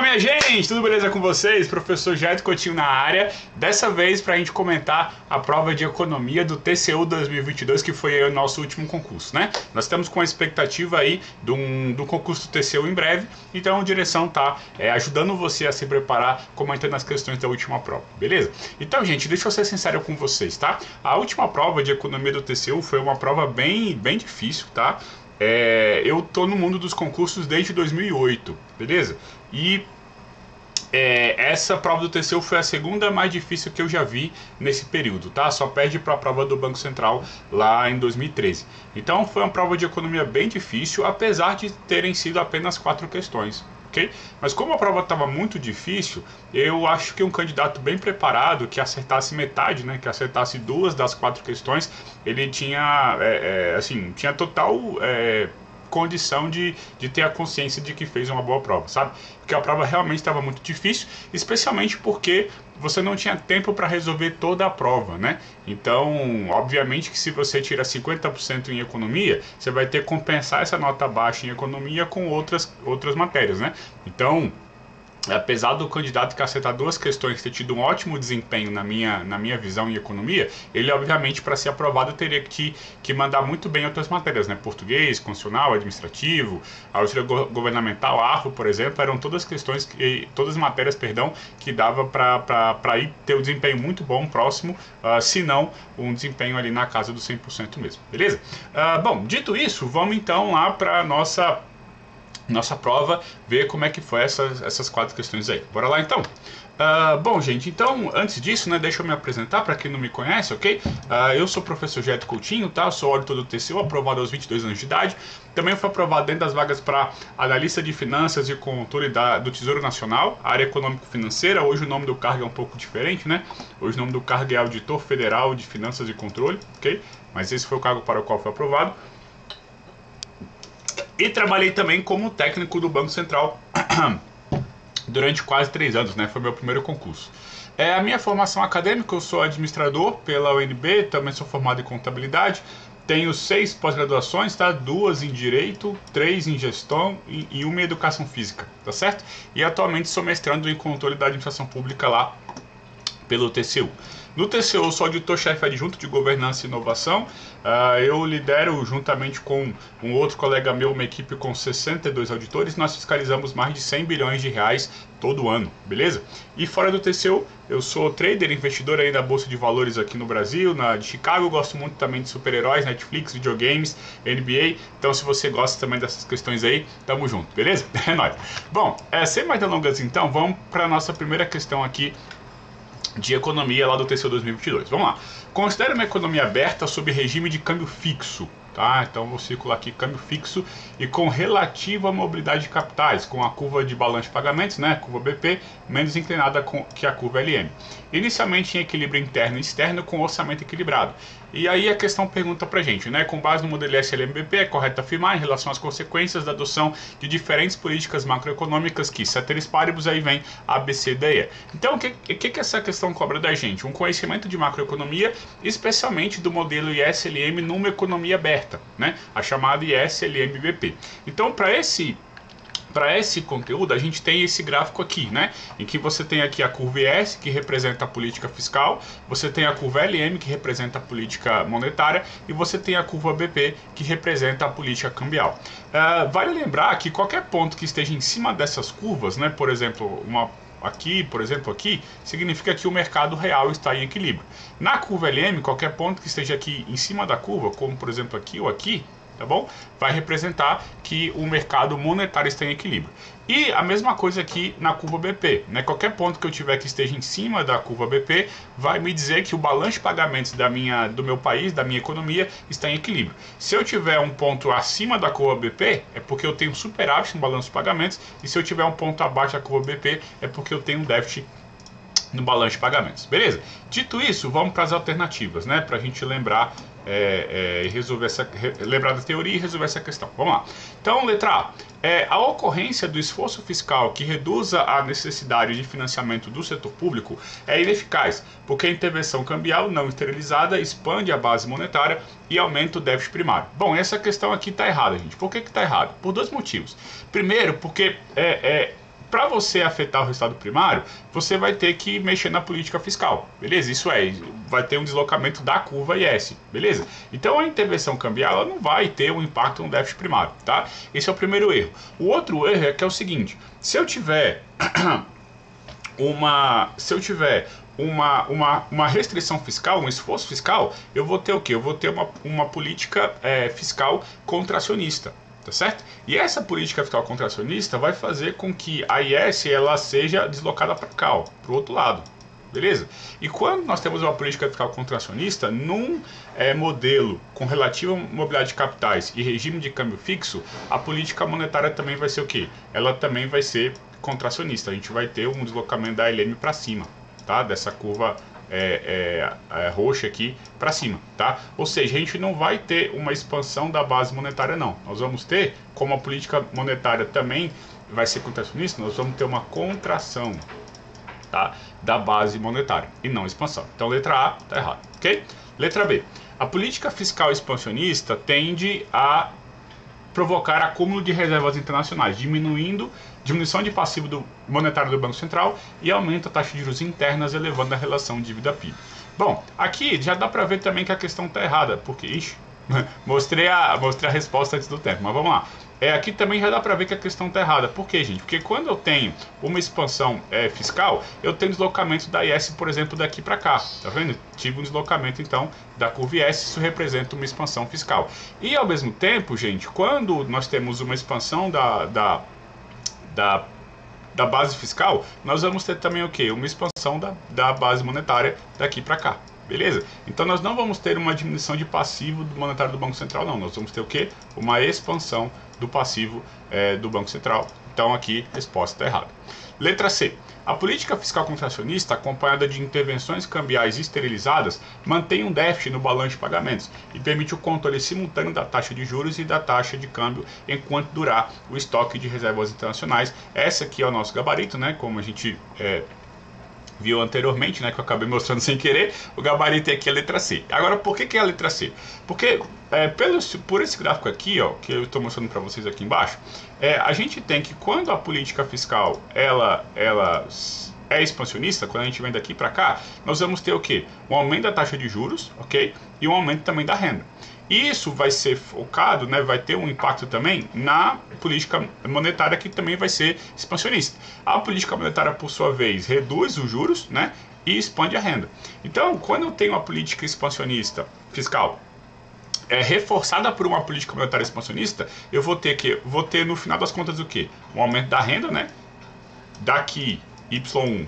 minha gente, tudo beleza com vocês? Professor Jair Coutinho na área, dessa vez para a gente comentar a prova de economia do TCU 2022, que foi o nosso último concurso, né? Nós estamos com a expectativa aí do concurso do TCU em breve, então a direção tá ajudando você a se preparar, comentando as questões da última prova, beleza? Então, gente, deixa eu ser sincero com vocês, tá? A última prova de economia do TCU foi uma prova bem difícil, tá? Eu tô no mundo dos concursos desde 2008, beleza? E essa prova do TCU foi a segunda mais difícil que eu já vi nesse período, tá? Só perde para a prova do Banco Central lá em 2013. Então foi uma prova de economia bem difícil, apesar de terem sido apenas 4 questões. Okay? Mas como a prova estava muito difícil, eu acho que um candidato bem preparado, que acertasse metade, né, que acertasse 2 das 4 questões, ele tinha, tinha total condição de ter a consciência de que fez uma boa prova, sabe? Porque a prova realmente estava muito difícil, especialmente porque você não tinha tempo para resolver toda a prova, né? Então, obviamente que se você tira 50% em economia, você vai ter que compensar essa nota baixa em economia com outras matérias, né? Então, apesar do candidato que acertar 2 questões ter tido um ótimo desempenho na minha visão em economia, ele obviamente para ser aprovado teria que mandar muito bem outras matérias, né? Português, constitucional, administrativo, auditoria governamental, ARFO, por exemplo, eram todas questões, todas matérias, perdão, que dava para ir ter um desempenho muito bom próximo, se não um desempenho ali na casa do 100% mesmo, beleza? Bom, dito isso, vamos então lá para nossa prova, ver como é que foi essas 4 questões aí. Bora lá então? Bom, gente, então, antes disso, né, deixa eu me apresentar para quem não me conhece, ok? Eu sou o professor Jair Coutinho, tá? Sou auditor do TCU, aprovado aos 22 anos de idade. Também fui aprovado dentro das vagas para analista de finanças e controle do Tesouro Nacional, área econômico-financeira. Hoje o nome do cargo é um pouco diferente, né? Hoje o nome do cargo é Auditor Federal de Finanças e Controle, ok? Mas esse foi o cargo para o qual foi aprovado. E trabalhei também como técnico do Banco Central durante quase 3 anos, né? Foi meu primeiro concurso. A minha formação acadêmica, eu sou administrador pela UNB, também sou formado em contabilidade. Tenho 6 pós-graduações, tá? 2 em Direito, 3 em Gestão e 1 em Educação Física, tá certo? E atualmente sou mestrando em Controle da Administração Pública lá pelo TCU. No TCU, eu sou auditor-chefe adjunto de Governança e Inovação. Eu lidero, juntamente com um outro colega meu, uma equipe com 62 auditores. Nós fiscalizamos mais de 100 bilhões de reais todo ano, beleza? E fora do TCU, eu sou trader, investidor aí na Bolsa de Valores aqui no Brasil, de Chicago. Eu gosto muito também de super-heróis, Netflix, videogames, NBA. Então, se você gosta também dessas questões aí, tamo junto, beleza? É nóis. Bom, sem mais delongas então, vamos para a nossa primeira questão aqui de economia lá do TCU 2022. Vamos lá. Considere uma economia aberta sob regime de câmbio fixo, tá? Então vou circular aqui câmbio fixo e com relativa mobilidade de capitais, com a curva de balanço de pagamentos, né, curva BP, menos inclinada que a curva LM. Inicialmente em equilíbrio interno e externo com orçamento equilibrado. E aí a questão pergunta pra gente, né, com base no modelo SLMBP, é correto afirmar em relação às consequências da adoção de diferentes políticas macroeconômicas que, ceteris paribus, aí vem A, B, C, D, E. Então, o que essa questão cobra da gente? Um conhecimento de macroeconomia, especialmente do modelo ISLM numa economia aberta, né, a chamada ISLMBP. Então, para esse conteúdo, a gente tem esse gráfico aqui, né? Em que você tem aqui a curva IS, que representa a política fiscal, você tem a curva LM, que representa a política monetária, e você tem a curva BP, que representa a política cambial. Vale lembrar que qualquer ponto que esteja em cima dessas curvas, né? Por exemplo, aqui, significa que o mercado real está em equilíbrio. Na curva LM, qualquer ponto que esteja aqui em cima da curva, como por exemplo aqui ou aqui, tá bom? Vai representar que o mercado monetário está em equilíbrio. E a mesma coisa aqui na curva BP, né? Qualquer ponto que eu tiver que esteja em cima da curva BP vai me dizer que o balanço de pagamentos do meu país, da minha economia, está em equilíbrio. Se eu tiver um ponto acima da curva BP, é porque eu tenho superávit no balanço de pagamentos, e se eu tiver um ponto abaixo da curva BP, é porque eu tenho um déficit no balanço de pagamentos, beleza? Dito isso, vamos para as alternativas, né? Para a gente lembrar lembrar da teoria e resolver essa questão. Vamos lá. Então, letra A. A ocorrência do esforço fiscal que reduza a necessidade de financiamento do setor público é ineficaz, porque a intervenção cambial não esterilizada expande a base monetária e aumenta o déficit primário. Bom, essa questão aqui está errada, gente. Por que está errado? Por 2 motivos. Primeiro, porque para você afetar o resultado primário, você vai ter que mexer na política fiscal, beleza? Isso é, vai ter um deslocamento da curva IS, beleza? Então a intervenção cambial ela não vai ter um impacto no déficit primário, tá? Esse é o primeiro erro. O outro erro é que é o seguinte, se eu tiver uma restrição fiscal, um esforço fiscal, eu vou ter o quê? Eu vou ter uma política fiscal contracionista. Tá certo? E essa política fiscal contracionista vai fazer com que a IS ela seja deslocada para cá, para o outro lado. Beleza? E quando nós temos uma política fiscal contracionista, num modelo com relativa mobilidade de capitais e regime de câmbio fixo, a política monetária também vai ser o quê? Ela também vai ser contracionista. A gente vai ter um deslocamento da LM para cima, tá? Dessa curva roxa aqui para cima, tá? Ou seja, a gente não vai ter uma expansão da base monetária não. Nós vamos ter, como a política monetária também vai ser contracionista, nós vamos ter uma contração, tá? Da base monetária e não expansão. Então letra A tá errado, ok? Letra B. A política fiscal expansionista tende a provocar acúmulo de reservas internacionais, diminuição de passivo monetário do Banco Central e aumenta a taxa de juros internas, elevando a relação dívida-PIB. Bom, aqui já dá para ver também que a questão está errada, porque mostrei a resposta antes do tempo, mas vamos lá. Aqui também já dá para ver que a questão está errada. Por quê, gente? Porque quando eu tenho uma expansão fiscal, eu tenho deslocamento da IS, por exemplo, daqui para cá. Tá vendo? Tive um deslocamento, então, da curva IS, isso representa uma expansão fiscal. E, ao mesmo tempo, gente, quando nós temos uma expansão da base fiscal, nós vamos ter também o quê? Uma expansão da base monetária daqui para cá. Beleza? Então nós não vamos ter uma diminuição de passivo monetário do Banco Central, não. Nós vamos ter o quê? Uma expansão do passivo do Banco Central. Então aqui, resposta errada. Letra C. A política fiscal contracionista, acompanhada de intervenções cambiais esterilizadas, mantém um déficit no balanço de pagamentos e permite o controle simultâneo da taxa de juros e da taxa de câmbio enquanto durar o estoque de reservas internacionais. Essa aqui é o nosso gabarito, né? Como a gente viu anteriormente, né, que eu acabei mostrando sem querer, o gabarito aqui é a letra C. Agora, por que é a letra C? Porque por esse gráfico aqui, ó, que eu estou mostrando para vocês aqui embaixo, a gente tem que quando a política fiscal ela é expansionista, quando a gente vem daqui para cá, nós vamos ter o quê? Um aumento da taxa de juros, ok? E um aumento também da renda. Isso vai ser focado, né, vai ter um impacto também na política monetária que também vai ser expansionista. A política monetária, por sua vez, reduz os juros, né, e expande a renda. Então, quando eu tenho uma política expansionista fiscal reforçada por uma política monetária expansionista, eu vou ter no final das contas o quê? Um aumento da renda, né, daqui Y1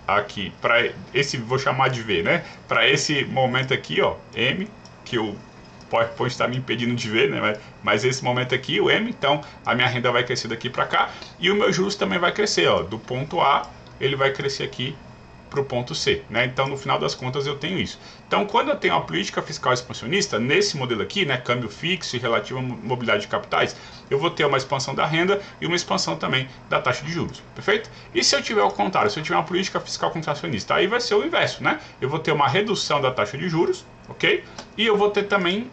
aqui para esse, vou chamar de V, né? Para esse momento aqui, ó, M, que o PowerPoint está me impedindo de ver, né? Mas esse momento aqui, o M, então a minha renda vai crescer daqui para cá e o meu juros também vai crescer, ó, do ponto A ele vai crescer aqui para o ponto C, né? Então, no final das contas, eu tenho isso. Então, quando eu tenho uma política fiscal expansionista, nesse modelo aqui, né, câmbio fixo e relativa mobilidade de capitais, eu vou ter uma expansão da renda e uma expansão também da taxa de juros, perfeito? E se eu tiver o contrário, se eu tiver uma política fiscal contracionista, aí vai ser o inverso, né? Eu vou ter uma redução da taxa de juros, ok? E eu vou ter também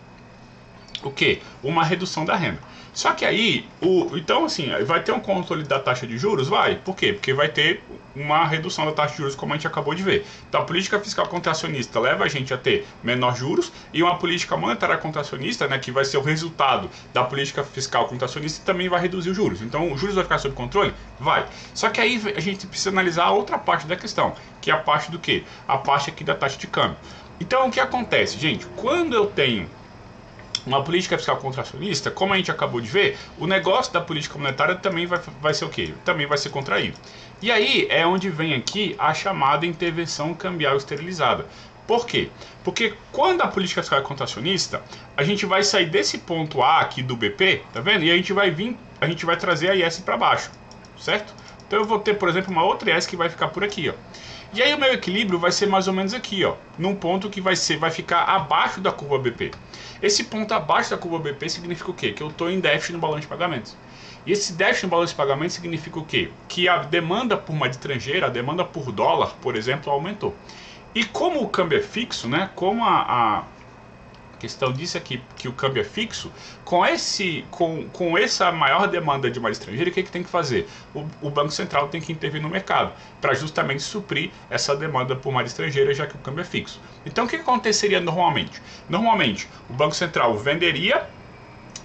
o quê? Uma redução da renda. Só que aí, então assim, vai ter um controle da taxa de juros? Vai. Por quê? Porque vai ter uma redução da taxa de juros, como a gente acabou de ver. Então a política fiscal contracionista leva a gente a ter menor juros e uma política monetária contracionista, né, que vai ser o resultado da política fiscal contracionista, também vai reduzir os juros. Então os juros vai ficar sob controle? Vai. Só que aí a gente precisa analisar a outra parte da questão, que é a parte do quê? A parte aqui da taxa de câmbio. Então o que acontece, gente? Quando eu tenho uma política fiscal contracionista, como a gente acabou de ver, o negócio da política monetária também vai ser o quê? Também vai ser contraído. E aí é onde vem aqui a chamada intervenção cambial esterilizada. Por quê? Porque quando a política fiscal é contracionista, a gente vai sair desse ponto A aqui do BP, tá vendo? E a gente vai trazer a IS para baixo, certo? Então eu vou ter, por exemplo, uma outra IS que vai ficar por aqui, ó. E aí o meu equilíbrio vai ser mais ou menos aqui, ó, num ponto que vai ficar abaixo da curva BP. Esse ponto abaixo da curva BP significa o quê? Que eu estou em déficit no balanço de pagamentos. E esse déficit no balanço de pagamentos significa o quê? Que a demanda por moeda estrangeira, a demanda por dólar, por exemplo, aumentou. E como o câmbio é fixo, né? Como questão disso aqui, que o câmbio é fixo, com essa maior demanda de moeda estrangeira, o que tem que fazer? O Banco Central tem que intervir no mercado, para justamente suprir essa demanda por moeda estrangeira, já que o câmbio é fixo. Então o que aconteceria normalmente? Normalmente, o Banco Central venderia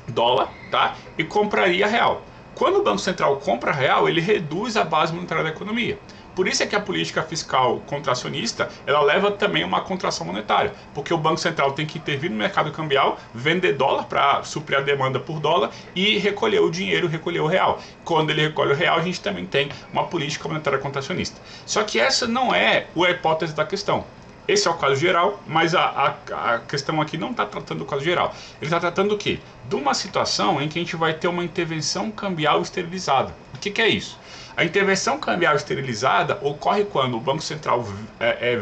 dólar, tá? E compraria real. Quando o Banco Central compra real, ele reduz a base monetária da economia. Por isso é que a política fiscal contracionista, ela leva também a uma contração monetária, porque o Banco Central tem que intervir no mercado cambial, vender dólar para suprir a demanda por dólar e recolher o dinheiro, recolher o real. Quando ele recolhe o real, a gente também tem uma política monetária contracionista. Só que essa não é a hipótese da questão. Esse é o caso geral, mas a questão aqui não está tratando do caso geral. Ele está tratando do quê? De uma situação em que a gente vai ter uma intervenção cambial esterilizada. O que é isso? A intervenção cambial esterilizada ocorre quando o Banco Central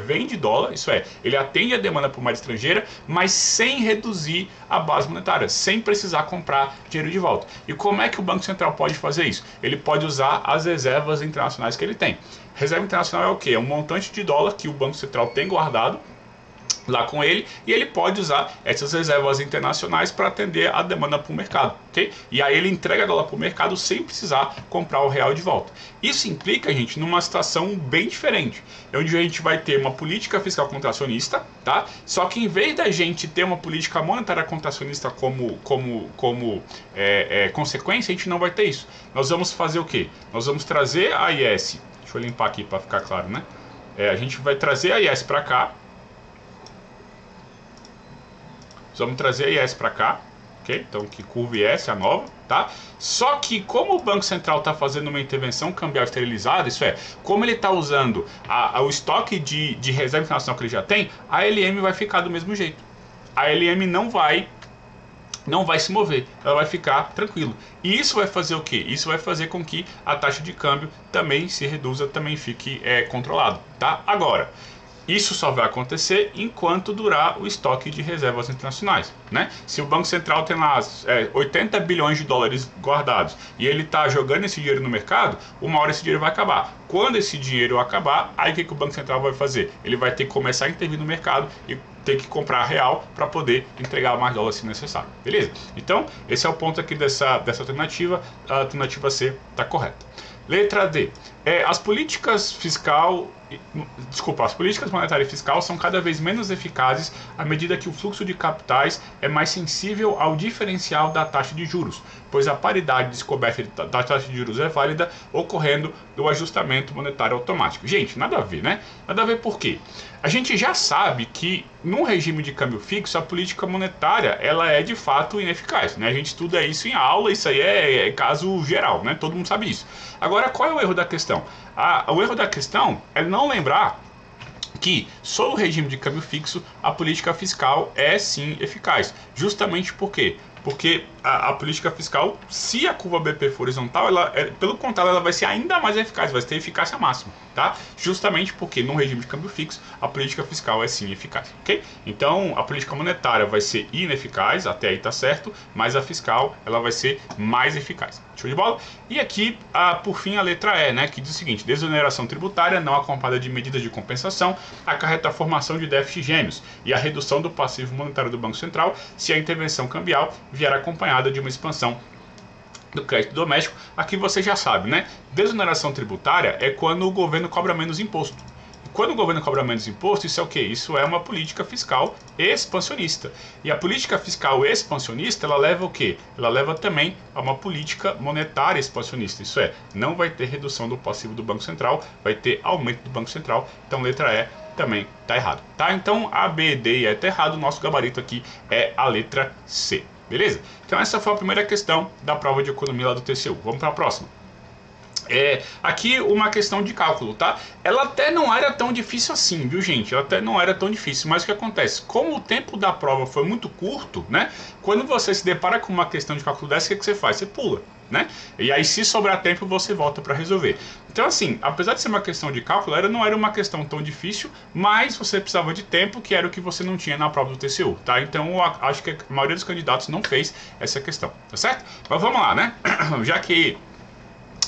vende dólar, isso é, ele atende a demanda por moeda estrangeira, mas sem reduzir a base monetária, sem precisar comprar dinheiro de volta. E como é que o Banco Central pode fazer isso? Ele pode usar as reservas internacionais que ele tem. Reserva internacional é o quê? É um montante de dólar que o Banco Central tem guardado lá com ele, e ele pode usar essas reservas internacionais para atender a demanda para o mercado, ok? E aí ele entrega dólar para o mercado sem precisar comprar o real de volta. Isso implica, gente, numa situação bem diferente, onde a gente vai ter uma política fiscal contracionista, tá? Só que em vez da gente ter uma política monetária contracionista como consequência, a gente não vai ter isso. Nós vamos fazer o quê? Nós vamos trazer a IS, deixa eu limpar aqui para ficar claro, né? A gente vai trazer a IS para cá. Vamos trazer a IS para cá, ok? Então que curva IS, a nova, tá? Só que como o Banco Central está fazendo uma intervenção cambial esterilizada, isso é, como ele está usando o estoque de reserva internacional que ele já tem, a LM vai ficar do mesmo jeito. A LM não vai se mover, ela vai ficar tranquilo. E isso vai fazer o quê? Isso vai fazer com que a taxa de câmbio também se reduza, também fique controlado, tá? Agora, isso só vai acontecer enquanto durar o estoque de reservas internacionais, né? Se o Banco Central tem lá 80 bilhões de dólares guardados e ele está jogando esse dinheiro no mercado, uma hora esse dinheiro vai acabar. Quando esse dinheiro acabar, aí o que o Banco Central vai fazer? Ele vai ter que começar a intervir no mercado e ter que comprar real para poder entregar mais dólares se necessário, beleza? Então, esse é o ponto aqui dessa alternativa, a alternativa C está correta. Letra D. As políticas monetária e fiscal são cada vez menos eficazes à medida que o fluxo de capitais é mais sensível ao diferencial da taxa de juros, pois a paridade descoberta da taxa de juros é válida, ocorrendo o ajustamento monetário automático. Gente, nada a ver, né? Nada a ver por quê? A gente já sabe que num regime de câmbio fixo a política monetária ela é de fato ineficaz, né? A gente estuda isso em aula, isso aí é caso geral, né? Todo mundo sabe isso. Agora, qual é o erro da questão? O erro da questão é não lembrar que, sob o regime de câmbio fixo, a política fiscal é sim eficaz. Justamente por quê? Porque a política fiscal, se a curva BP for horizontal, pelo contrário, ela vai ser ainda mais eficaz, vai ter eficácia máxima, tá? Justamente porque, no regime de câmbio fixo, a política fiscal é sim eficaz, ok? Então, a política monetária vai ser ineficaz, até aí tá certo, mas a fiscal, ela vai ser mais eficaz. Show de bola? E aqui, por fim, a letra E, né? Que diz o seguinte: desoneração tributária não acompanhada de medidas de compensação acarreta a formação de déficit gêmeos e a redução do passivo monetário do Banco Central se a intervenção cambial vier acompanhada de uma expansão do crédito doméstico. Aqui você já sabe, né? Desoneração tributária é quando o governo cobra menos imposto. Quando o governo cobra menos imposto, isso é o quê? Isso é uma política fiscal expansionista. E a política fiscal expansionista, ela leva o quê? Ela leva também a uma política monetária expansionista. Isso é, não vai ter redução do passivo do Banco Central, vai ter aumento do Banco Central. Então, letra E também está errado, tá? Então, A, B, D e E está errado. O nosso gabarito aqui é a letra C. Beleza? Então, essa foi a primeira questão da prova de economia lá do TCU. Vamos para a próxima. Aqui uma questão de cálculo, tá? Ela até não era tão difícil assim, viu, gente? Ela até não era tão difícil, mas o que acontece? Como o tempo da prova foi muito curto, né? Quando você se depara com uma questão de cálculo dessa, o que você faz? Você pula, né? E aí, se sobrar tempo, você volta para resolver. Então, assim, apesar de ser uma questão de cálculo, não era uma questão tão difícil, mas você precisava de tempo, que era o que você não tinha na prova do TCU, tá? Então, eu acho que a maioria dos candidatos não fez essa questão, tá certo? Mas vamos lá, né? Já que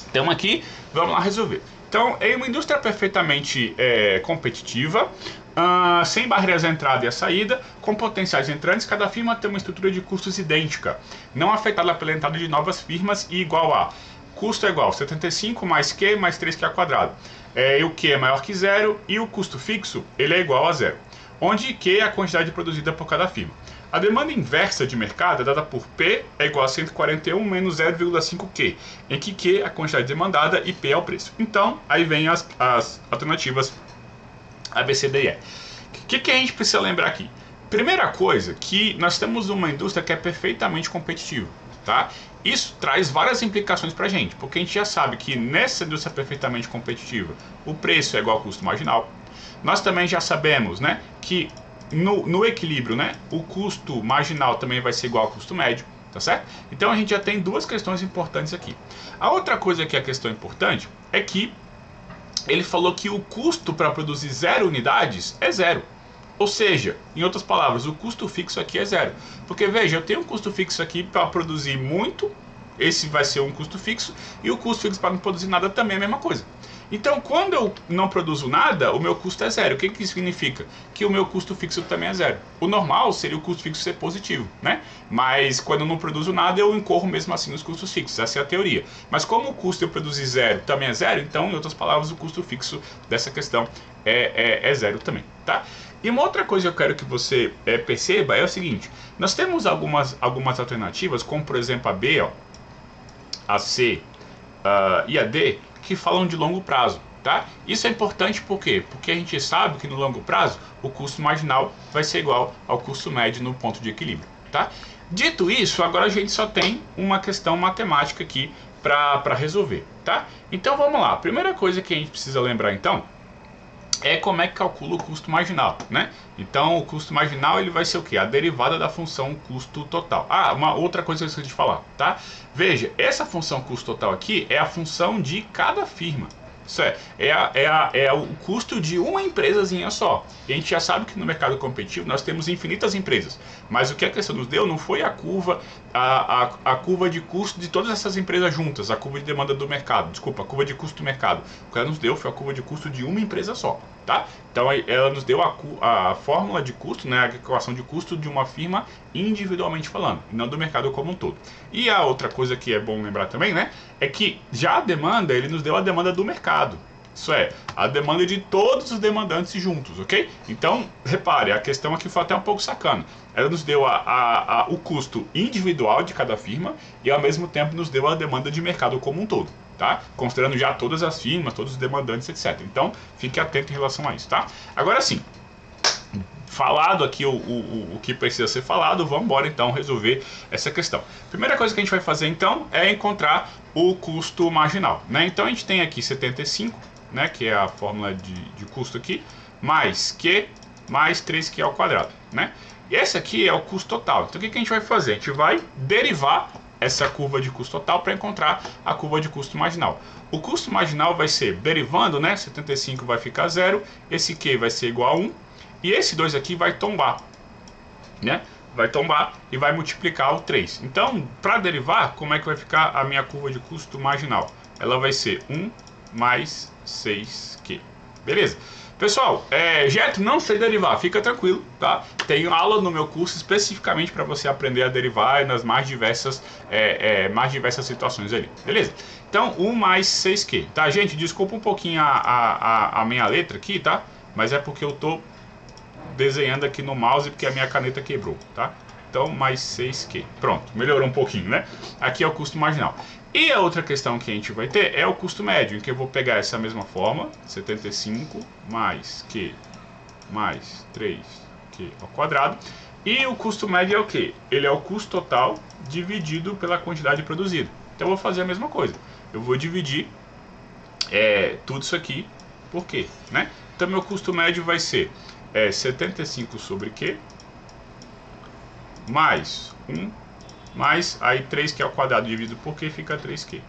estamos aqui, vamos lá resolver. Então, em uma indústria perfeitamente competitiva, Sem barreiras à entrada e à saída, com potenciais entrantes, cada firma tem uma estrutura de custos idêntica, não afetada pela entrada de novas firmas e igual a custo é igual 75 mais Q mais 3Q ao quadrado. E o Q é maior que zero e o custo fixo ele é igual a zero, onde Q é a quantidade produzida por cada firma. A demanda inversa de mercado é dada por P é igual a 141 menos 0,5Q, em que Q é a quantidade demandada e P é o preço. Então, aí vem as alternativas A, B, C, D e E. O que a gente precisa lembrar aqui? Primeira coisa, que nós temos uma indústria que é perfeitamente competitiva, tá? Isso traz várias implicações para a gente, porque a gente já sabe que nessa indústria perfeitamente competitiva, o preço é igual ao custo marginal. Nós também já sabemos, né, que no equilíbrio, né, o custo marginal também vai ser igual ao custo médio, tá certo? Então a gente já tem duas questões importantes aqui. A outra coisa que é a questão importante é que ele falou que o custo para produzir 0 unidades é zero. Ou seja, em outras palavras, o custo fixo aqui é zero. Porque veja, eu tenho um custo fixo aqui para produzir muito, esse vai ser um custo fixo, e o custo fixo para não produzir nada também é a mesma coisa. Então, quando eu não produzo nada, o meu custo é zero. O que isso significa? Que o meu custo fixo também é zero. O normal seria o custo fixo ser positivo, né? Mas quando eu não produzo nada, eu incorro mesmo assim nos custos fixos. Essa é a teoria. Mas como o custo de eu produzir zero também é zero, então, em outras palavras, o custo fixo dessa questão é zero também, tá? E uma outra coisa que eu quero que você perceba é o seguinte. Nós temos algumas alternativas, como por exemplo a B, ó, a C e a D, que falam de longo prazo, tá? Isso é importante por quê? Porque a gente sabe que no longo prazo o custo marginal vai ser igual ao custo médio no ponto de equilíbrio, tá? Dito isso, agora a gente só tem uma questão matemática aqui para resolver, tá? Então vamos lá. A primeira coisa que a gente precisa lembrar então é como é que calcula o custo marginal, né? Então o custo marginal ele vai ser o que? A derivada da função custo total. Uma outra coisa que eu esqueci de falar, tá? Veja, essa função custo total aqui é a função de cada firma. Isso é o custo de uma empresazinha só. E a gente já sabe que no mercado competitivo nós temos infinitas empresas. Mas o que a questão nos deu não foi a curva, a curva de custo de todas essas empresas juntas, a curva de demanda do mercado, desculpa, a curva de custo do mercado. O que ela nos deu foi a curva de custo de uma empresa só, tá? Então ela nos deu a fórmula de custo, né, a equação de custo de uma firma individualmente falando, e não do mercado como um todo. E a outra coisa que é bom lembrar também, né, é que já a demanda, ele nos deu a demanda do mercado. Isso é, a demanda de todos os demandantes juntos, ok? Então, repare, a questão aqui foi até um pouco sacana. Ela nos deu o custo individual de cada firma e ao mesmo tempo nos deu a demanda de mercado como um todo, tá? Considerando já todas as firmas, todos os demandantes, etc. Então, fique atento em relação a isso, tá? Agora sim, falado aqui o que precisa ser falado, vamos embora então resolver essa questão. Primeira coisa que a gente vai fazer então é encontrar o custo marginal, né? Então a gente tem aqui 75, né, que é a fórmula de custo aqui, mais Q mais 3Q ao quadrado, né? E esse aqui é o custo total. Então o que a gente vai fazer? A gente vai derivar essa curva de custo total para encontrar a curva de custo marginal. O custo marginal vai ser derivando, né? 75 vai ficar zero, esse Q vai ser igual a 1, e esse 2 aqui vai tombar, né? Vai tombar e vai multiplicar o 3. Então, para derivar, como é que vai ficar a minha curva de custo marginal? Ela vai ser 1 mais 6Q. Beleza? Pessoal, Getro, não sei derivar, fica tranquilo, tá? Tem aula no meu curso especificamente para você aprender a derivar nas mais diversas situações ali, beleza? Então, 1 mais 6Q, tá? Gente, desculpa um pouquinho a minha letra aqui, tá? Mas é porque eu tô desenhando aqui no mouse porque a minha caneta quebrou, tá? Então, mais 6Q. Pronto, melhorou um pouquinho, né? Aqui é o custo marginal. E a outra questão que a gente vai ter é o custo médio, em que eu vou pegar essa mesma forma, 75 mais Q mais 3Q ao quadrado. E o custo médio é o quê? Ele é o custo total dividido pela quantidade produzida. Então eu vou fazer a mesma coisa. Eu vou dividir tudo isso aqui por Q, né? Então meu custo médio vai ser 75 sobre Q mais 1 mais aí 3Q ao quadrado dividido por Q fica 3Q,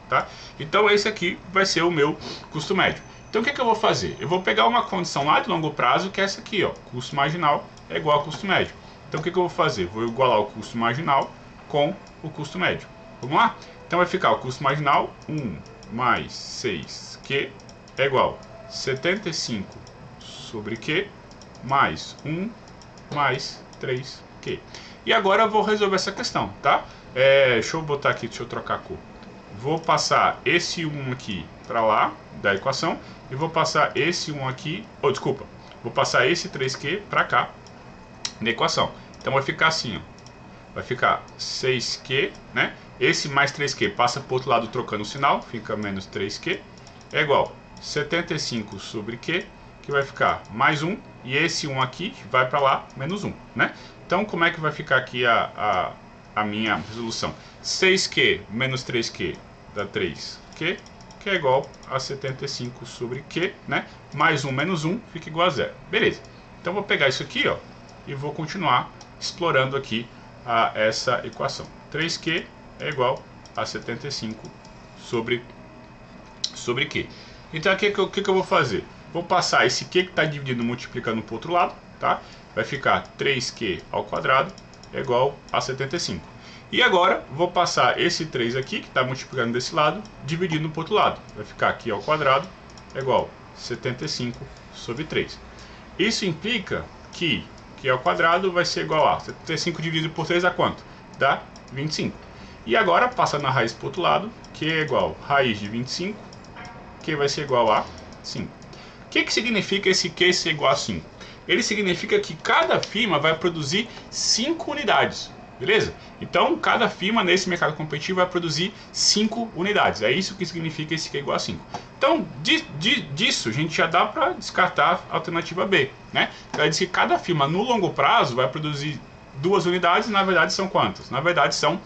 tá? Então esse aqui vai ser o meu custo médio. Então o que eu vou fazer? Eu vou pegar uma condição lá de longo prazo, que é essa aqui, ó, custo marginal é igual ao custo médio. Então o que eu vou fazer? Vou igualar o custo marginal com o custo médio. Vamos lá? Então vai ficar o custo marginal 1 mais 6Q é igual a 75 sobre Q mais 1 mais 3Q. E agora eu vou resolver essa questão, tá? Deixa eu botar aqui, deixa eu trocar a cor. Vou passar esse 1 aqui para lá da equação e vou passar esse 1 aqui, desculpa, vou passar esse 3Q para cá na equação. Então vai ficar assim, ó. Vai ficar 6Q, né? Esse mais 3Q passa para o outro lado trocando o sinal, fica menos 3Q, é igual 75 sobre Q, que vai ficar mais 1, e esse 1 aqui vai para lá, menos 1, né? Então como é que vai ficar aqui a minha resolução? 6Q menos 3Q dá 3Q, que é igual a 75 sobre Q, né? Mais 1 menos 1 fica igual a 0. Beleza. Então vou pegar isso aqui, ó, e vou continuar explorando aqui essa equação. 3Q é igual a 75 sobre Q. Então aqui o que eu vou fazer? Vou passar esse Q que está dividindo multiplicando para o outro lado, tá? Vai ficar 3Q ao quadrado é igual a 75. E agora vou passar esse 3 aqui que está multiplicando desse lado, dividindo para o outro lado. Vai ficar aqui ao quadrado é igual a 75 sobre 3. Isso implica que Q ao quadrado vai ser igual a 75 dividido por 3 dá quanto? Dá 25. E agora, passando a raiz para o outro lado, Q é igual a raiz de 25, Q vai ser igual a 5. O que significa esse Q ser igual a 5? Ele significa que cada firma vai produzir 5 unidades, beleza? Então, cada firma nesse mercado competitivo vai produzir 5 unidades. É isso que significa esse Q igual a 5. Então, disso a gente já dá para descartar a alternativa B, né? Ela diz que cada firma no longo prazo vai produzir 2 unidades, na verdade são quantas? Na verdade são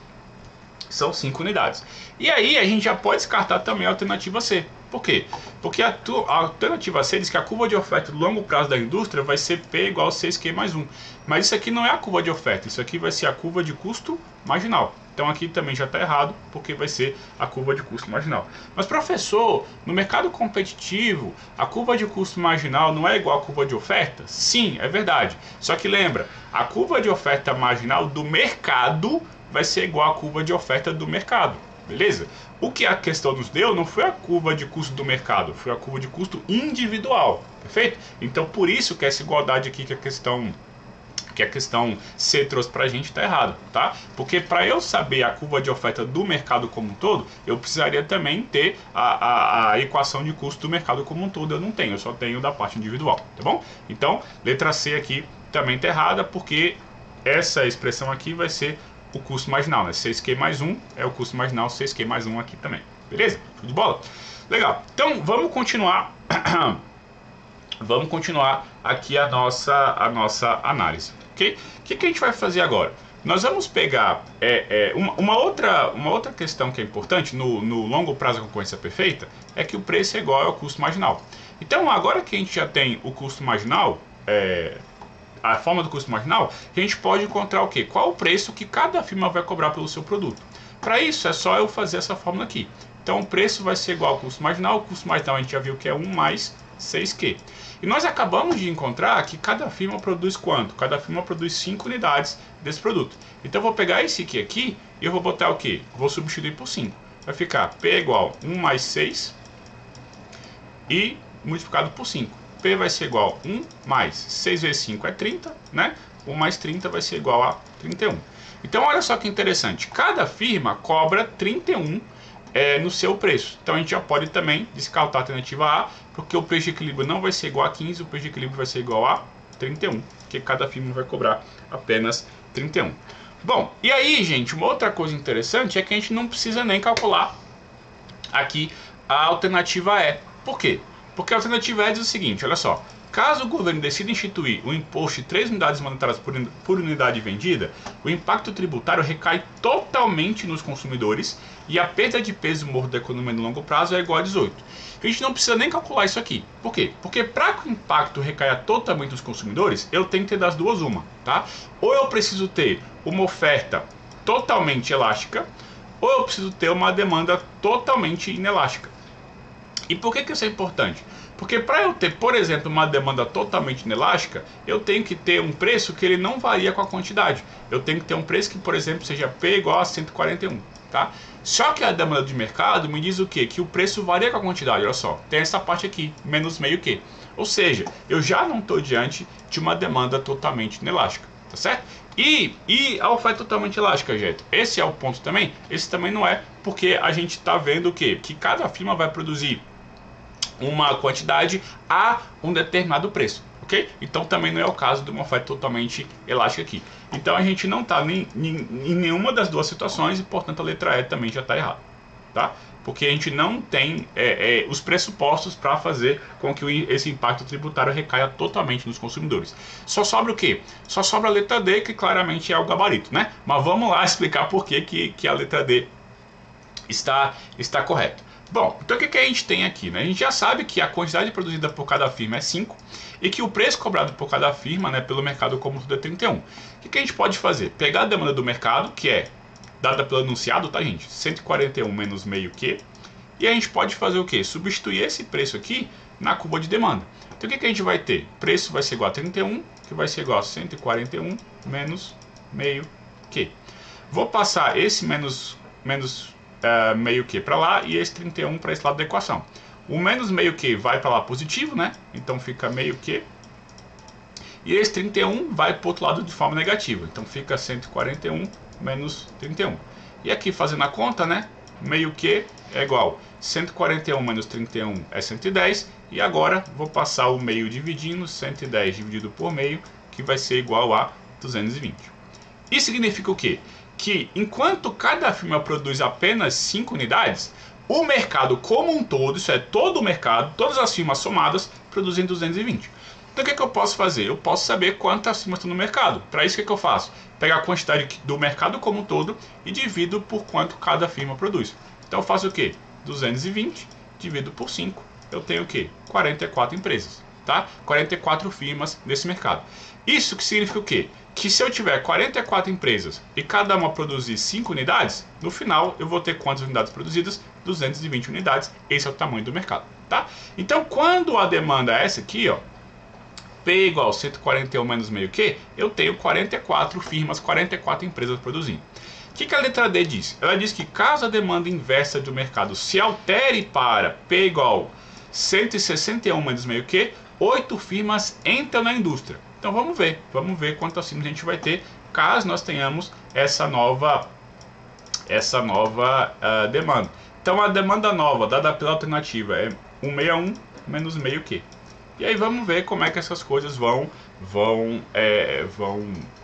5 unidades. E aí a gente já pode descartar também a alternativa C. Por quê? Porque a alternativa C diz que a curva de oferta do longo prazo da indústria vai ser P igual a 6Q mais 1. Mas isso aqui não é a curva de oferta, isso aqui vai ser a curva de custo marginal. Então aqui também já está errado, porque vai ser a curva de custo marginal. Mas professor, no mercado competitivo, a curva de custo marginal não é igual à curva de oferta? Sim, é verdade. Só que lembra, a curva de oferta marginal do mercado vai ser igual à curva de oferta do mercado, beleza? O que a questão nos deu não foi a curva de custo do mercado, foi a curva de custo individual, perfeito? Então por isso que essa igualdade aqui que a questão C trouxe pra gente tá errado, tá? Porque para eu saber a curva de oferta do mercado como um todo, eu precisaria também ter a equação de custo do mercado como um todo. Eu não tenho, eu só tenho da parte individual, tá bom? Então, letra C aqui também tá errada, porque essa expressão aqui vai ser o custo marginal, né? 6Q mais 1 é o custo marginal, 6Q mais 1 aqui também, beleza? Show de bola? Legal, então vamos continuar vamos continuar aqui a nossa análise, ok? O que a gente vai fazer agora? Nós vamos pegar uma outra questão que é importante no longo prazo da concorrência perfeita, é que o preço é igual ao custo marginal. Então agora que a gente já tem o custo marginal, a forma do custo marginal, a gente pode encontrar o quê? Qual o preço que cada firma vai cobrar pelo seu produto. Para isso é só eu fazer essa fórmula aqui. Então o preço vai ser igual ao custo marginal. O custo marginal a gente já viu que é 1 mais 6Q. E nós acabamos de encontrar que cada firma produz quanto? Cada firma produz 5 unidades desse produto. Então eu vou pegar esse aqui e eu vou botar o quê? Vou substituir por 5. Vai ficar P igual a 1 mais 6 e multiplicado por 5. P vai ser igual a 1 mais 6 vezes 5 é 30, né? 1 mais 30 vai ser igual a 31. Então olha só que interessante, cada firma cobra 31 no seu preço. Então a gente já pode também descartar a alternativa A, porque o preço de equilíbrio não vai ser igual a 15, o preço de equilíbrio vai ser igual a 31, porque cada firma vai cobrar apenas 31. Bom, e aí gente, uma outra coisa interessante é que a gente não precisa nem calcular aqui a alternativa E. Por quê? Porque a alternativa E diz o seguinte, olha só, caso o governo decida instituir o imposto de 3 unidades monetárias por unidade vendida, o impacto tributário recai totalmente nos consumidores e a perda de peso morto da economia no longo prazo é igual a 18. A gente não precisa nem calcular isso aqui. Por quê? Porque para que o impacto recaia totalmente nos consumidores, eu tenho que ter das duas uma, tá? Ou eu preciso ter uma oferta totalmente elástica, ou eu preciso ter uma demanda totalmente inelástica. E por que isso é importante? Porque para eu ter, por exemplo, uma demanda totalmente inelástica, eu tenho que ter um preço que ele não varia com a quantidade. Eu tenho que ter um preço que, por exemplo, seja P igual a 141, tá? Só que a demanda de mercado me diz o quê? Que o preço varia com a quantidade, olha só. Tem essa parte aqui, menos meio Q. Ou seja, eu já não estou diante de uma demanda totalmente inelástica, tá certo? E a oferta totalmente elástica, gente, esse é o ponto também. Esse também não é, porque a gente está vendo o quê? Que cada firma vai produzir uma quantidade a um determinado preço, ok? Então também não é o caso de uma oferta totalmente elástica aqui. Então a gente não está em nenhuma das duas situações e, portanto, a letra E também já está errada, tá? Porque a gente não tem os pressupostos para fazer com que esse impacto tributário recaia totalmente nos consumidores. Só sobra o quê? Só sobra a letra D, que claramente é o gabarito, né? Mas vamos lá explicar por que a letra D está correta. Bom, então o que a gente tem aqui, né? A gente já sabe que a quantidade produzida por cada firma é 5 e que o preço cobrado por cada firma, né, pelo mercado como todo é 31. O que a gente pode fazer? Pegar a demanda do mercado, que é dada pelo enunciado, tá, gente? 141 menos meio Q. E a gente pode fazer o quê? Substituir esse preço aqui na curva de demanda. Então o que a gente vai ter? Preço vai ser igual a 31, que vai ser igual a 141 menos meio Q. Vou passar esse menos meio Q para lá e esse 31 para esse lado da equação. O menos meio Q vai para lá positivo, né? Então fica meio Q. E esse 31 vai para o outro lado de forma negativa. Então fica 141 menos 31. E aqui fazendo a conta, né? Meio Q é igual 141 menos 31 é 110. E agora vou passar o meio dividindo, 110 dividido por meio, que vai ser igual a 220. Isso significa o quê? Que enquanto cada firma produz apenas 5 unidades, o mercado como um todo, isso é todo o mercado, todas as firmas somadas, produzem 220. Então o que eu posso fazer? Eu posso saber quantas firmas estão no mercado. Para isso o que eu faço? Pegar a quantidade do mercado como um todo e divido por quanto cada firma produz. Então eu faço o quê? 220 divido por 5, eu tenho o quê? 44 empresas, tá? 44 firmas nesse mercado. Isso que significa o quê? Que se eu tiver 44 empresas e cada uma produzir 5 unidades, no final eu vou ter quantas unidades produzidas? 220 unidades. Esse é o tamanho do mercado, tá? Então quando a demanda é essa aqui, ó, P igual 141 menos meio Q, eu tenho 44 firmas, 44 empresas produzindo. O que a letra D diz? Ela diz que caso a demanda inversa do mercado se altere para P igual 161 menos meio Q, 8 firmas entram na indústria. Então vamos ver quantas firmas a gente vai ter caso nós tenhamos essa nova demanda. Então a demanda nova dada pela alternativa é 161 menos meio Q. E aí vamos ver como é que essas coisas vão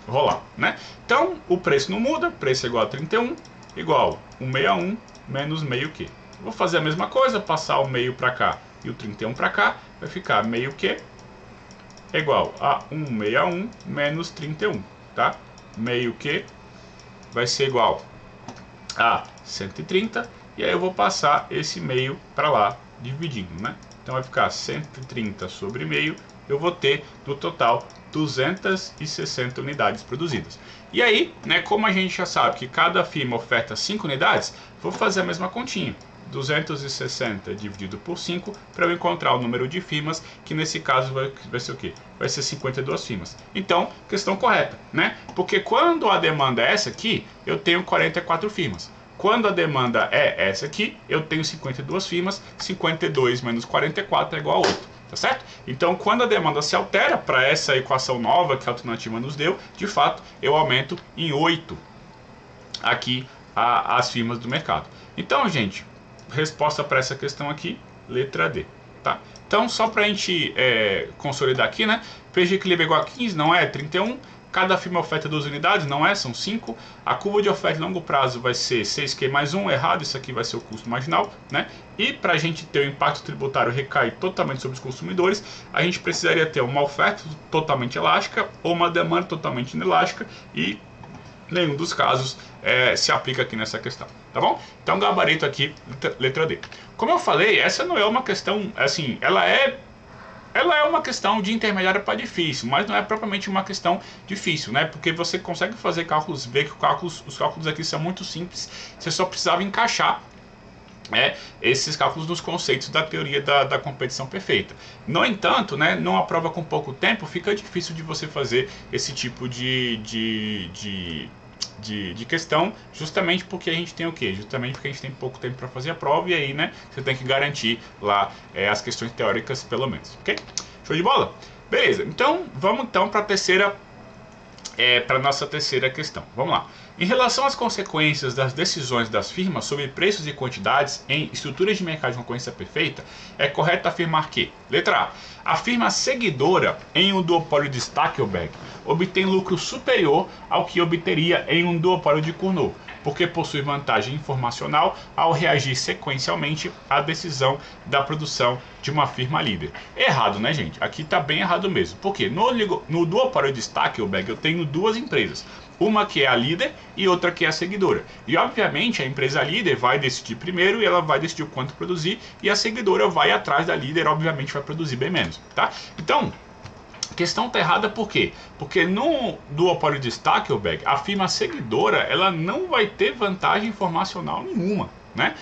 rolar, né? Então o preço não muda, preço é igual a 31, igual 161 menos meio Q. Vou fazer a mesma coisa, passar o meio para cá e o 31 para cá, vai ficar meio Q é igual a 161 menos 31, tá? Meio Q vai ser igual a 130, e aí eu vou passar esse meio para lá, dividindo, né? Então vai ficar 130 sobre meio, eu vou ter no total 260 unidades produzidas. E aí, né, como a gente já sabe que cada firma oferta 5 unidades, vou fazer a mesma continha. 260 dividido por 5 para eu encontrar o número de firmas, que nesse caso vai ser o quê? Vai ser 52 firmas. Então, questão correta, né? Porque quando a demanda é essa aqui, eu tenho 44 firmas. Quando a demanda é essa aqui, eu tenho 52 firmas, 52 menos 44 é igual a 8, tá certo? Então, quando a demanda se altera para essa equação nova que a alternativa nos deu, de fato, eu aumento em 8 aqui as firmas do mercado. Então, gente, resposta para essa questão aqui, letra D, tá? Então, só para a gente consolidar aqui, né? PG equilíbrio igual a 15, não é 31. Cada firma oferta 2 unidades, não é? São 5. A curva de oferta de longo prazo vai ser 6Q mais 1, errado, isso aqui vai ser o custo marginal, né? E para a gente ter o impacto tributário recair totalmente sobre os consumidores, a gente precisaria ter uma oferta totalmente elástica ou uma demanda totalmente inelástica, e nenhum dos casos se aplica aqui nessa questão, tá bom? Então, gabarito aqui, letra D. Como eu falei, essa não é uma questão, assim, ela é uma questão de intermediária para difícil, mas não é propriamente uma questão difícil, né? Porque você consegue fazer cálculos, ver que os cálculos aqui são muito simples, você só precisava encaixar esses cálculos dos conceitos da teoria da competição perfeita. No entanto, né, numa prova com pouco tempo, fica difícil de você fazer esse tipo de questão, justamente porque a gente tem o quê? Justamente porque a gente tem pouco tempo para fazer a prova, e aí, né, você tem que garantir lá as questões teóricas, pelo menos, ok? Show de bola? Beleza, então vamos então para a terceira, para nossa terceira questão. Vamos lá. Em relação às consequências das decisões das firmas sobre preços e quantidades em estruturas de mercado de concorrência perfeita, é correto afirmar que, letra A, a firma seguidora em um duopólio de Stackelberg obtém lucro superior ao que obteria em um duopólio de Cournot, porque possui vantagem informacional ao reagir sequencialmente à decisão da produção de uma firma líder. Errado, né, gente? Aqui está bem errado mesmo. Porque no duopólio de Stackelberg eu tenho duas empresas. Uma que é a líder e outra que é a seguidora. E obviamente a empresa líder vai decidir primeiro e ela vai decidir o quanto produzir, e a seguidora vai atrás da líder, obviamente vai produzir bem menos, tá? Então, a questão está errada por quê? Porque no duopólio de Stackelberg, a firma seguidora ela não vai ter vantagem informacional nenhuma, né?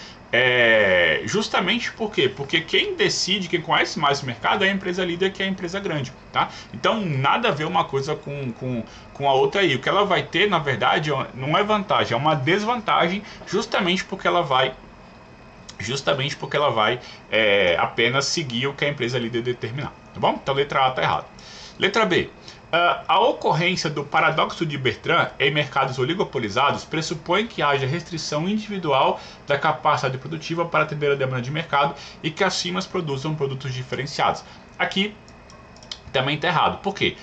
Justamente por quê? Porque quem decide, quem conhece mais o mercado é a empresa líder, que é a empresa grande, tá? Então nada a ver uma coisa com a outra aí. O que ela vai ter, na verdade, não é vantagem, é uma desvantagem, justamente porque ela vai apenas seguir o que a empresa líder determinar, tá bom? Então letra A está errada. Letra B. A ocorrência do paradoxo de Bertrand em mercados oligopolizados pressupõe que haja restrição individual da capacidade produtiva para atender a demanda de mercado e que as firmas produzam produtos diferenciados. Aqui também está errado. Por quê?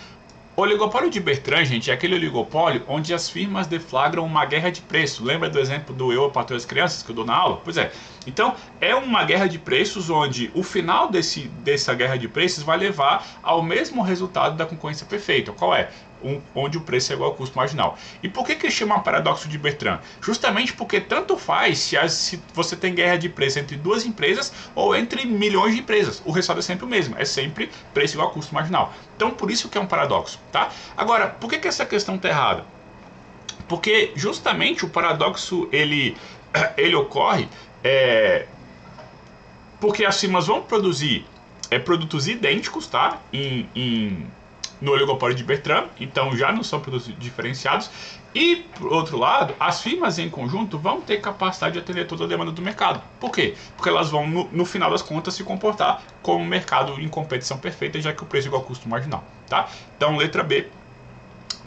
O oligopólio de Bertrand, gente, é aquele oligopólio onde as firmas deflagram uma guerra de preço. Lembra do exemplo do Eu, a Patroa e as Crianças que eu dou na aula? Pois é. Então, é uma guerra de preços onde o final dessa guerra de preços vai levar ao mesmo resultado da concorrência perfeita. Qual é? Onde o preço é igual ao custo marginal. E por que chama paradoxo de Bertrand? Justamente porque tanto faz se você tem guerra de preço entre duas empresas ou entre milhões de empresas. O resultado é sempre o mesmo, é sempre preço igual ao custo marginal. Então por isso que é um paradoxo, tá? Agora, por que essa questão está errada? Porque justamente o paradoxo ele ocorre porque as firmas vão produzir produtos idênticos, tá? No oligopólio de Bertrand, então já não são produtos diferenciados, e por outro lado, as firmas em conjunto vão ter capacidade de atender toda a demanda do mercado. Por quê? Porque elas vão, no final das contas, se comportar como um mercado em competição perfeita, já que o preço é igual ao custo marginal, tá? Então, letra B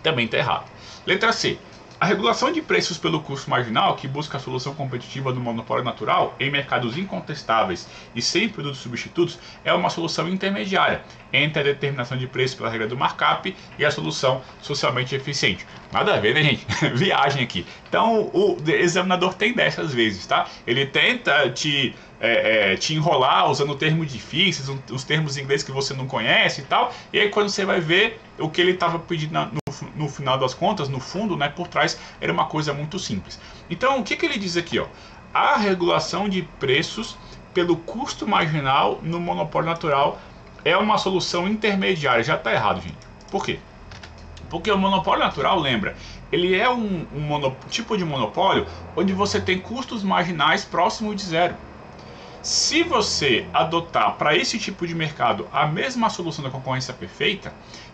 também está errada. Letra C. A regulação de preços pelo custo marginal, que busca a solução competitiva do monopólio natural em mercados incontestáveis e sem produtos substitutos, é uma solução intermediária entre a determinação de preço pela regra do markup e a solução socialmente eficiente. Nada a ver, né, gente? Viagem aqui. Então, o examinador tem dessas vezes, tá? Ele tenta te enrolar usando termos difíceis, os termos em inglês que você não conhece e tal, e aí quando você vai ver o que ele estava pedindo no final das contas, no fundo, né, por trás, era uma coisa muito simples. Então, o que ele diz aqui, ó? A regulação de preços pelo custo marginal no monopólio natural é uma solução intermediária. Já está errado, gente. Por quê? Porque o monopólio natural, lembra, ele é um tipo de monopólio onde você tem custos marginais próximos de zero. Se você adotar para esse tipo de mercado a mesma solução da concorrência perfeita,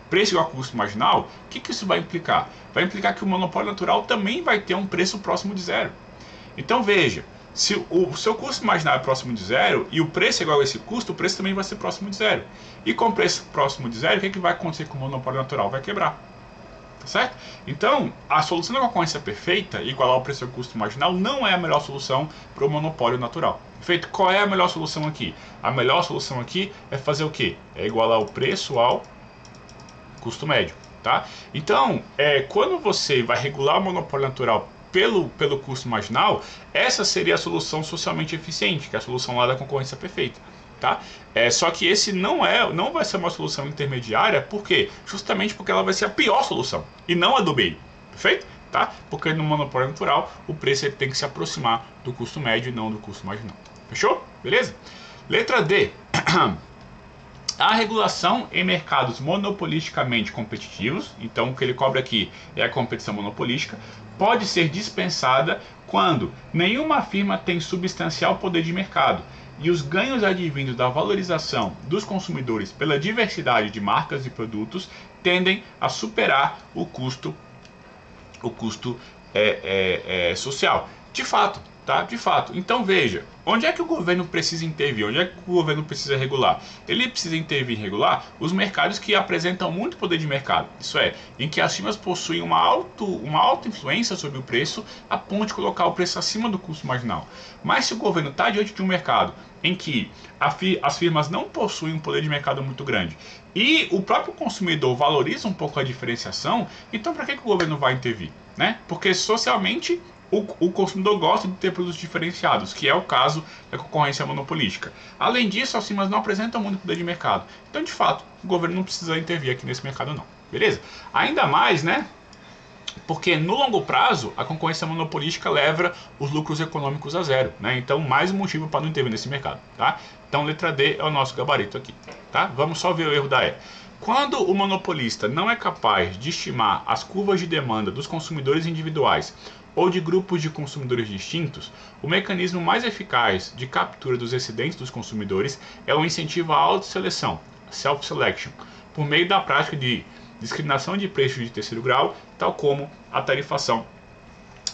preço igual a custo marginal, o que isso vai implicar? Vai implicar que o monopólio natural também vai ter um preço próximo de zero. Então veja, se o seu custo marginal é próximo de zero e o preço é igual a esse custo, o preço também vai ser próximo de zero. E com o preço próximo de zero, o que vai acontecer com o monopólio natural? Vai quebrar. Tá certo? Então, a solução da concorrência perfeita, igualar o preço ao custo marginal, não é a melhor solução para o monopólio natural. Perfeito? Qual é a melhor solução aqui? A melhor solução aqui é fazer o quê? É igualar o preço ao custo médio, tá? Então, quando você vai regular o monopólio natural pelo custo marginal, essa seria a solução socialmente eficiente, que é a solução lá da concorrência perfeita, tá? Só que esse não vai ser uma solução intermediária, por quê? Justamente porque ela vai ser a pior solução, e não a do meio, perfeito? Tá? Porque no monopólio natural, o preço ele tem que se aproximar do custo médio e não do custo marginal. Fechou? Beleza? Letra D. A regulação em mercados monopolisticamente competitivos, então o que ele cobra aqui é a competição monopolística, pode ser dispensada quando nenhuma firma tem substancial poder de mercado e os ganhos advindos da valorização dos consumidores pela diversidade de marcas e produtos tendem a superar o custo social. De fato, tá? De fato. Então veja, onde é que o governo precisa intervir? Onde é que o governo precisa regular? Ele precisa intervir e regular os mercados que apresentam muito poder de mercado. Isso é, em que as firmas possuem uma alta influência sobre o preço a ponto de colocar o preço acima do custo marginal. Mas se o governo está diante de um mercado em que as firmas não possuem um poder de mercado muito grande e o próprio consumidor valoriza um pouco a diferenciação, então para que o governo vai intervir? Né? Porque socialmente o consumidor gosta de ter produtos diferenciados, que é o caso da concorrência monopolística. Além disso, as firmas não apresentam muito poder de mercado. Então, de fato, o governo não precisa intervir aqui nesse mercado não. Beleza? Ainda mais, né? Porque no longo prazo, a concorrência monopolística leva os lucros econômicos a zero, né? Então, mais um motivo para não intervir nesse mercado, tá? Então, letra D é o nosso gabarito aqui, tá? Vamos só ver o erro da E. Quando o monopolista não é capaz de estimar as curvas de demanda dos consumidores individuais ou de grupos de consumidores distintos, o mecanismo mais eficaz de captura dos excedentes dos consumidores é o incentivo à autoseleção, self-selection, por meio da prática de discriminação de preços de terceiro grau, tal como a tarifação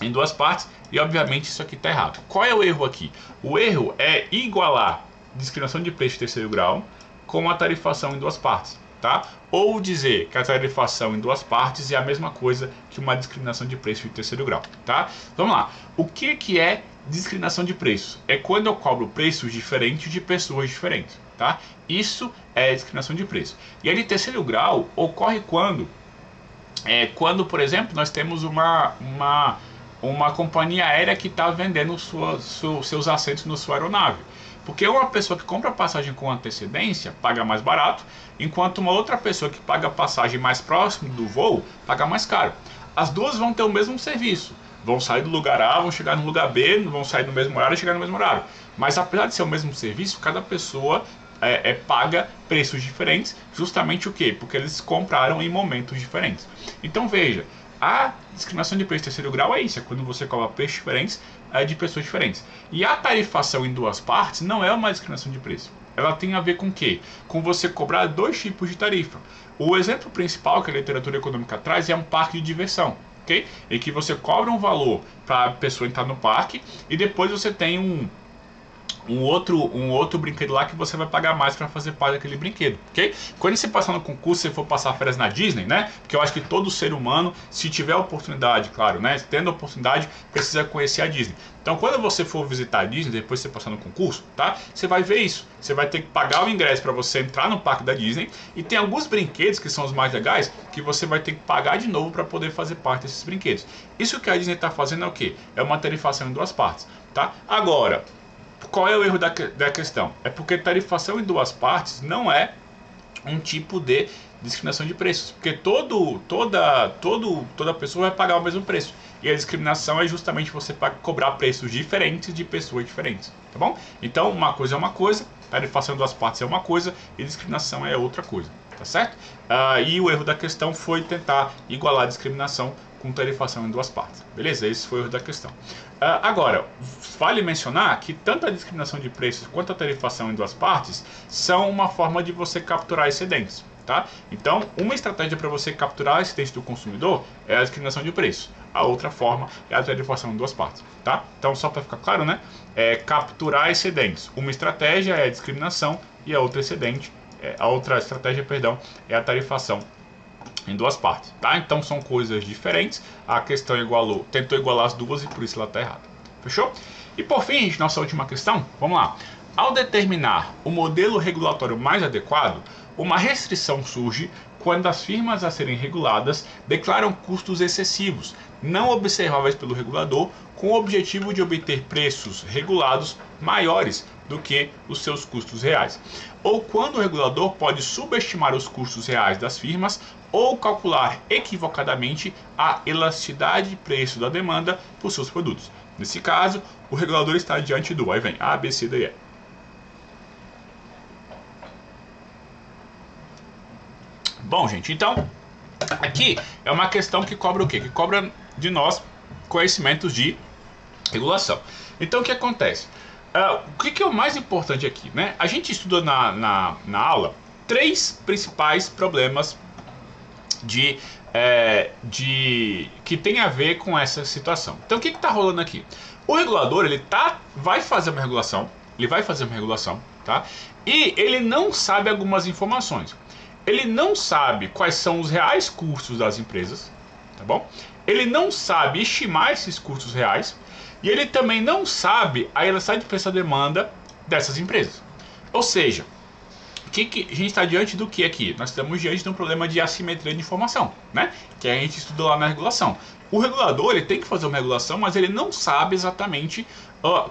em duas partes, e obviamente isso aqui está errado. Qual é o erro aqui? O erro é igualar discriminação de preço de terceiro grau com a tarifação em duas partes, tá? Ou dizer que a tarifação em duas partes é a mesma coisa que uma discriminação de preço de terceiro grau, tá? Vamos lá. O que é discriminação de preço? É quando eu cobro preços diferentes de pessoas diferentes, tá? Isso é discriminação de preço. E a de terceiro grau ocorre quando, por exemplo, nós temos uma companhia aérea que está vendendo seus assentos na sua aeronave. Porque uma pessoa que compra passagem com antecedência paga mais barato, enquanto uma outra pessoa que paga passagem mais próximo do voo paga mais caro. As duas vão ter o mesmo serviço. Vão sair do lugar A, vão chegar no lugar B, vão sair no mesmo horário e chegar no mesmo horário. Mas apesar de ser o mesmo serviço, cada pessoa paga preços diferentes, justamente o quê? Porque eles compraram em momentos diferentes. Então veja, a discriminação de preço de terceiro grau é isso, é quando você cobra preços diferentes de pessoas diferentes. E a tarifação em duas partes não é uma discriminação de preço. Ela tem a ver com o quê? Com você cobrar dois tipos de tarifa. O exemplo principal que a literatura econômica traz é um parque de diversão, ok? Em que você cobra um valor para a pessoa entrar no parque e depois você tem um outro brinquedo lá que você vai pagar mais para fazer parte daquele brinquedo, ok? Quando você passar no concurso, você for passar férias na Disney, né? Porque eu acho que todo ser humano, se tiver oportunidade, claro, né? Tendo oportunidade, precisa conhecer a Disney. Então, quando você for visitar a Disney, depois você passar no concurso, tá? Você vai ver isso. Você vai ter que pagar o ingresso para você entrar no parque da Disney. E tem alguns brinquedos que são os mais legais que você vai ter que pagar de novo para poder fazer parte desses brinquedos. Isso que a Disney está fazendo é o quê? É uma tarifação em duas partes, tá? Agora, qual é o erro da questão? É porque tarifação em duas partes não é um tipo de discriminação de preços, porque toda pessoa vai pagar o mesmo preço. E a discriminação é justamente você cobrar preços diferentes de pessoas diferentes, tá bom? Então uma coisa é uma coisa, tarifação em duas partes é uma coisa e discriminação é outra coisa, tá certo? E o erro da questão foi tentar igualar a discriminação com tarifação em duas partes. Beleza? Esse foi o erro da questão. Agora, vale mencionar que tanto a discriminação de preços quanto a tarifação em duas partes são uma forma de você capturar excedentes. Tá? Então, uma estratégia para você capturar excedentes do consumidor é a discriminação de preço. A outra forma é a tarifação em duas partes. Tá? Então, só para ficar claro, né? Capturar excedentes. Uma estratégia é a discriminação e a outra estratégia, é a tarifação em duas partes, tá? Então são coisas diferentes. A questão tentou igualar as duas e por isso ela está errada. Fechou? E por fim, gente, nossa última questão, vamos lá. Ao determinar o modelo regulatório mais adequado, uma restrição surge quando as firmas a serem reguladas declaram custos excessivos, não observáveis pelo regulador, com o objetivo de obter preços regulados maiores do que os seus custos reais. Ou quando o regulador pode subestimar os custos reais das firmas ou calcular equivocadamente a elasticidade de preço da demanda por seus produtos. Nesse caso, o regulador está diante do, aí vem A, B, C, D, E. Bom, gente, então, aqui é uma questão que cobra o quê? Que cobra de nós conhecimentos de regulação. Então, o que acontece? O que é o mais importante aqui, né? A gente estuda na aula 3 principais problemas que tem a ver com essa situação. Então, o que está rolando aqui? O regulador, vai fazer uma regulação, tá? E ele não sabe algumas informações. Ele não sabe quais são os reais custos das empresas, tá bom? Ele não sabe estimar esses custos reais e ele também não sabe a elasticidade de preço-demanda dessas empresas. Ou seja, a gente está diante do que aqui? Nós estamos diante de um problema de assimetria de informação, né? Que a gente estudou lá na regulação. O regulador ele tem que fazer uma regulação, mas ele não sabe exatamente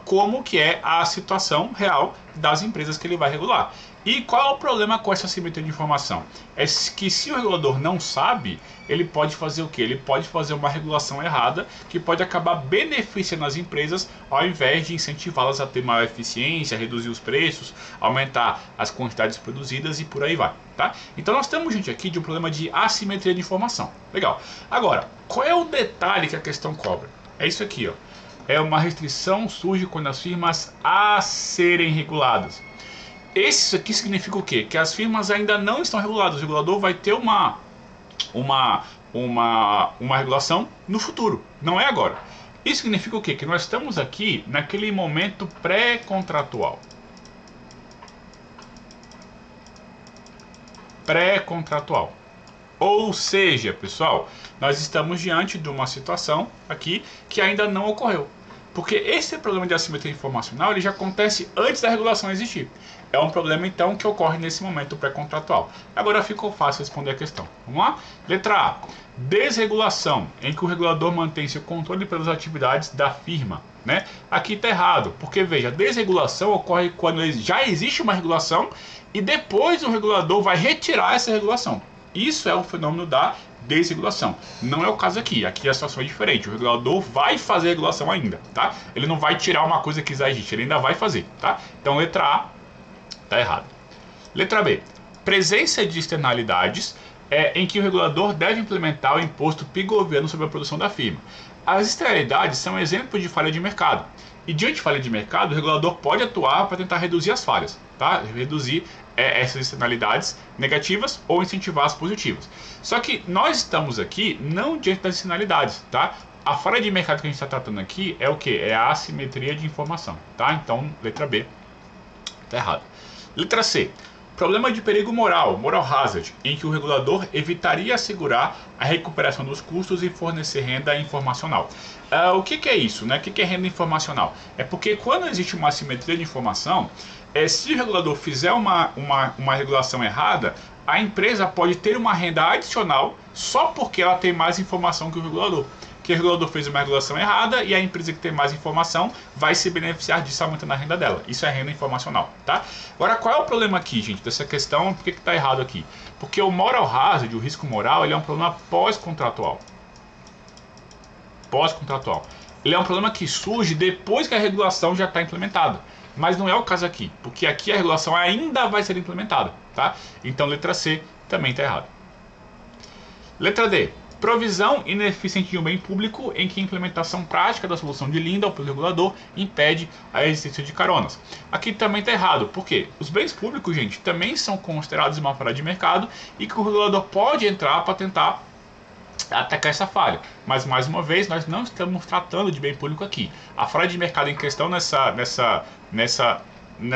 como que é a situação real das empresas que ele vai regular. E qual é o problema com essa assimetria de informação? É que se o regulador não sabe, ele pode fazer o quê? Ele pode fazer uma regulação errada que pode acabar beneficiando as empresas ao invés de incentivá-las a ter maior eficiência, reduzir os preços, aumentar as quantidades produzidas e por aí vai, tá? Então nós temos, gente, aqui de um problema de assimetria de informação. Legal. Agora, qual é o detalhe que a questão cobra? É isso aqui, ó. É uma restrição surge quando as firmas a serem reguladas. Isso aqui significa o quê? Que as firmas ainda não estão reguladas. O regulador vai ter uma regulação no futuro, não é agora. Isso significa o quê? Que nós estamos aqui naquele momento pré-contratual. Pré-contratual. Ou seja, pessoal, nós estamos diante de uma situação aqui que ainda não ocorreu. Porque esse problema de assimetria informacional ele já acontece antes da regulação existir. É um problema, então, que ocorre nesse momento pré-contratual. Agora ficou fácil responder a questão. Vamos lá? Letra A. Desregulação, em que o regulador mantém seu controle pelas atividades da firma. Né? Aqui está errado, porque, veja, desregulação ocorre quando já existe uma regulação e depois o regulador vai retirar essa regulação. Isso é o fenômeno da desregulação. Não é o caso aqui. Aqui a situação é diferente. O regulador vai fazer a regulação ainda, tá? Ele não vai tirar uma coisa que já existe, ele ainda vai fazer, tá? Então, letra A está errado. Letra B. Presença de externalidades em que o regulador deve implementar o imposto pigoviano sobre a produção da firma. As externalidades são exemplos de falha de mercado. E diante de falha de mercado, o regulador pode atuar para tentar reduzir as falhas, tá? Reduzir essas externalidades negativas ou incentivar as positivas. Só que nós estamos aqui não diante das externalidades, tá? A falha de mercado que a gente está tratando aqui é o que? É a assimetria de informação, tá? Então, letra B está errado. Letra C. Problema de perigo moral, moral hazard, em que o regulador evitaria assegurar a recuperação dos custos e fornecer renda informacional. O que é isso, né? O que é renda informacional? É porque quando existe uma assimetria de informação, se o regulador fizer uma regulação errada, a empresa pode ter uma renda adicional só porque ela tem mais informação que o regulador. Que o regulador fez uma regulação errada e a empresa que tem mais informação vai se beneficiar disso aumentando a renda dela. Isso é renda informacional, tá? Agora, qual é o problema aqui, gente, dessa questão? Por que está errado aqui? Porque o moral hazard, o risco moral, ele é um problema pós-contratual. Pós-contratual. Ele é um problema que surge depois que a regulação já está implementada. Mas não é o caso aqui, porque aqui a regulação ainda vai ser implementada, tá? Então, letra C também está errado. Letra D. Provisão ineficiente de um bem público em que a implementação prática da solução de Lindahl pelo regulador impede a existência de caronas. Aqui também está errado, porque os bens públicos, gente, também são considerados uma falha de mercado e que o regulador pode entrar para tentar atacar essa falha. Mas, mais uma vez, nós não estamos tratando de bem público aqui. A falha de mercado em questão nessa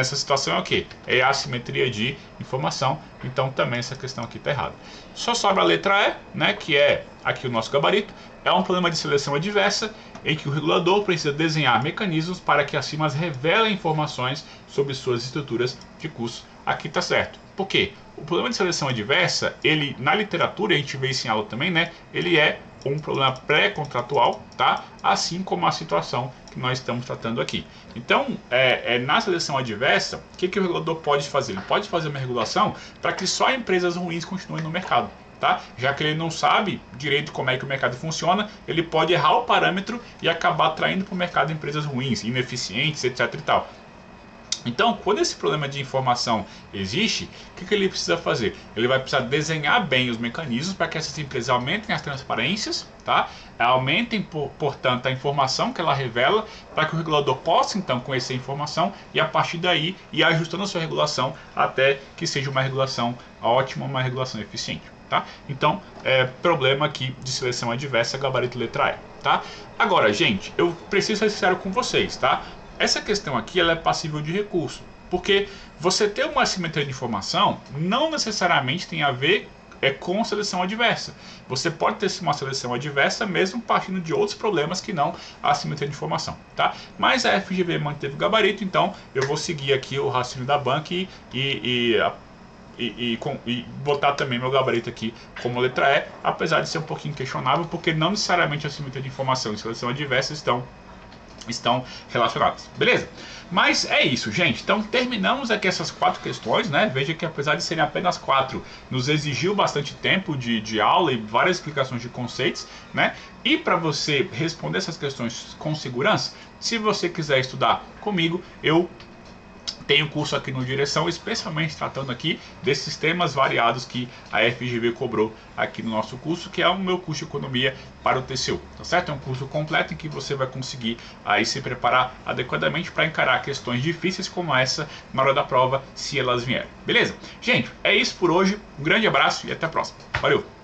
situação é o quê? É a assimetria de informação, então também essa questão aqui está errada. Só sobra a letra E, né, que é aqui o nosso gabarito, é um problema de seleção adversa em que o regulador precisa desenhar mecanismos para que as firmas revelem informações sobre suas estruturas de custos. Aqui está certo. Por quê? O problema de seleção adversa, ele na literatura, a gente vê isso em aula também, né, ele é um problema pré-contratual, tá? Assim como a situação que nós estamos tratando aqui. Então, na seleção adversa, o que o regulador pode fazer? Ele pode fazer uma regulação para que só empresas ruins continuem no mercado, tá? Já que ele não sabe direito como é que o mercado funciona, ele pode errar o parâmetro e acabar atraindo para o mercado empresas ruins, ineficientes, etc e tal. Então, quando esse problema de informação existe, o que ele precisa fazer? Ele vai precisar desenhar bem os mecanismos para que essas empresas aumentem as transparências, tá? Aumentem, portanto, a informação que ela revela, para que o regulador possa, então, conhecer a informação e, a partir daí, ir ajustando a sua regulação até que seja uma regulação ótima, uma regulação eficiente. Tá? Então, problema aqui de seleção adversa, gabarito letra E. Tá? Agora, gente, eu preciso ser sincero com vocês, tá? Essa questão aqui ela é passível de recurso, porque você ter uma assimetria de informação não necessariamente tem a ver com seleção adversa. Você pode ter uma seleção adversa mesmo partindo de outros problemas que não a assimetria de informação, tá? Mas a FGV manteve o gabarito, então eu vou seguir aqui o raciocínio da banca e botar também meu gabarito aqui como letra E, apesar de ser um pouquinho questionável, porque não necessariamente a assimetria de informação e seleção adversa estão relacionadas, beleza? Mas é isso, gente. Então terminamos aqui essas 4 questões, né? Veja que apesar de serem apenas 4, nos exigiu bastante tempo de aula e várias explicações de conceitos, né? E para você responder essas questões com segurança, se você quiser estudar comigo, eu tenho curso aqui no Direção, especialmente tratando aqui desses temas variados que a FGV cobrou aqui no nosso curso, que é o meu curso de Economia para o TCU, tá certo? É um curso completo em que você vai conseguir aí se preparar adequadamente para encarar questões difíceis como essa na hora da prova, se elas vierem. Beleza? Gente, é isso por hoje. Um grande abraço e até a próxima. Valeu!